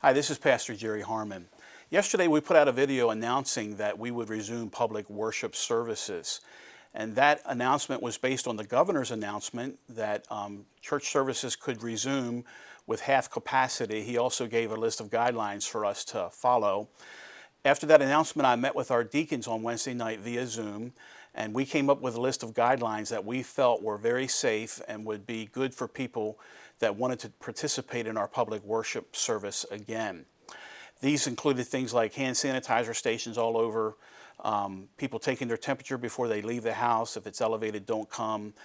Hi, this is Pastor Jerry Harmon. Yesterday we put out a video announcing that we would resume public worship services. And that announcement was based on the governor's announcement that church services could resume with half capacity. He also gave a list of guidelines for us to follow. After that announcement, I met with our deacons on Wednesday night via Zoom, and we came up with a list of guidelines that we felt were very safe and would be good for people that wanted to participate in our public worship service again. These included things like hand sanitizer stations all over, people taking their temperature before they leave the house. If it's elevated, don't come,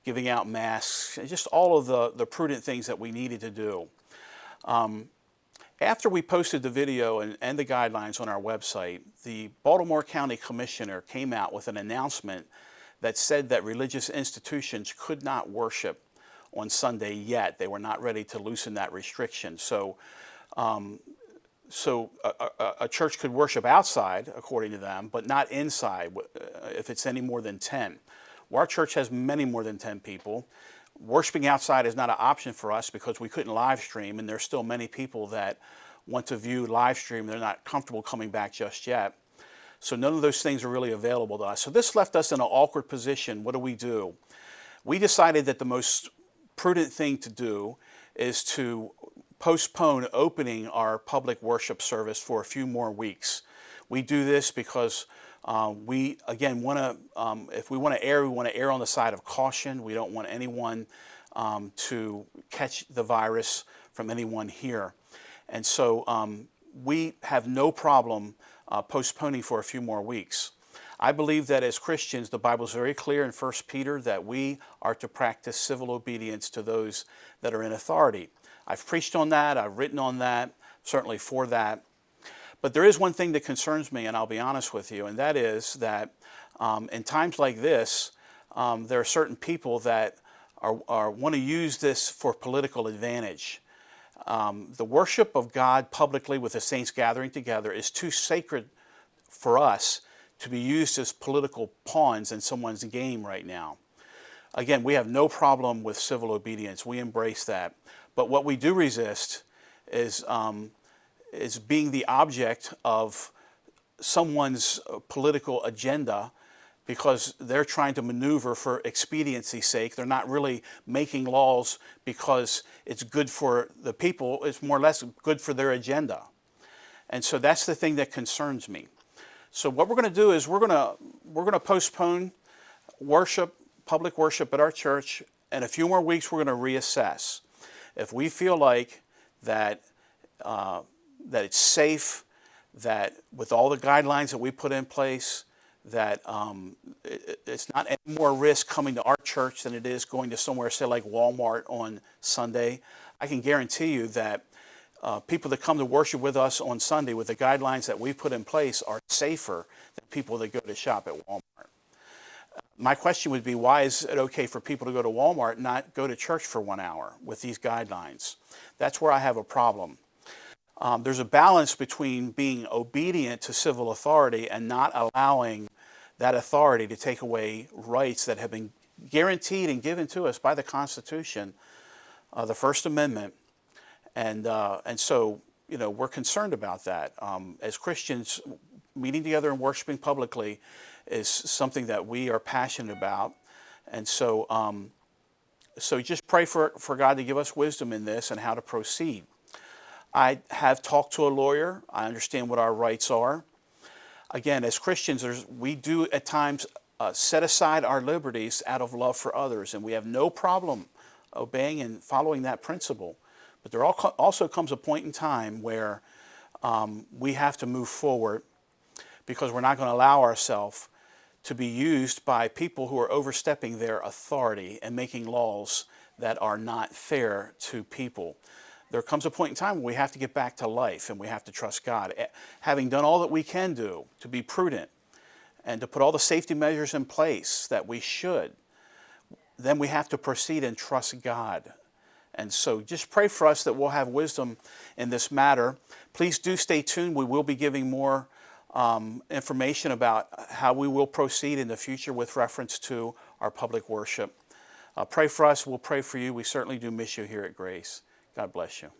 giving out masks, just all of the prudent things that we needed to do. After we posted the video and the guidelines on our website, the Baltimore County Commissioner came out with an announcement that said that religious institutions could not worship on Sunday yet. They were not ready to loosen that restriction. So a church could worship outside, according to them, but not inside if it's any more than 10. Well, our church has many more than 10 people. Worshiping outside is not an option for us because we couldn't live stream, and there's still many people that want to view live stream. They're not comfortable coming back just yet. So none of those things are really available to us. So this left us in an awkward position. What do? We decided that the most prudent thing to do is to postpone opening our public worship service for a few more weeks. We do this because we, again, if we want to err, we want to err on the side of caution. We don't want anyone to catch the virus from anyone here. And so we have no problem postponing for a few more weeks. I believe that as Christians, the Bible is very clear in 1 Peter that we are to practice civil obedience to those that are in authority. I've preached on that, I've written on that, certainly for that. But there is one thing that concerns me, and I'll be honest with you, and that is that in times like this, there are certain people that want to use this for political advantage. The worship of God publicly with the saints gathering together is too sacred for us to be used as political pawns in someone's game right now. Again, we have no problem with civil obedience. We embrace that. But what we do resist is being the object of someone's political agenda because they're trying to maneuver for expediency's sake. They're not really making laws because it's good for the people. It's more or less good for their agenda. And so that's the thing that concerns me. So what we're going to do is we're going to postpone worship, public worship at our church. In a few more weeks, we're going to reassess. If we feel like that it's safe, that with all the guidelines that we put in place, that it's not any more risk coming to our church than it is going to somewhere, say like Walmart on Sunday, I can guarantee you that people that come to worship with us on Sunday with the guidelines that we put in place are safer than people that go to shop at Walmart. My question would be, why is it okay for people to go to Walmart and not go to church for 1 hour with these guidelines? That's where I have a problem. There's a balance between being obedient to civil authority and not allowing that authority to take away rights that have been guaranteed and given to us by the Constitution, the First Amendment. And so, we're concerned about that. As Christians, meeting together and worshiping publicly is something that we are passionate about. And so, just pray for God to give us wisdom in this and how to proceed. I have talked to a lawyer. I understand what our rights are. Again, as Christians, we do at times set aside our liberties out of love for others, and we have no problem obeying and following that principle. But there also comes a point in time where we have to move forward because we're not going to allow ourselves to be used by people who are overstepping their authority and making laws that are not fair to people. There comes a point in time where we have to get back to life and we have to trust God. Having done all that we can do to be prudent and to put all the safety measures in place that we should, then we have to proceed and trust God. And so just pray for us that we'll have wisdom in this matter. Please do stay tuned. We will be giving more information about how we will proceed in the future with reference to our public worship. Pray for us. We'll pray for you. We certainly do miss you here at Grace. God bless you.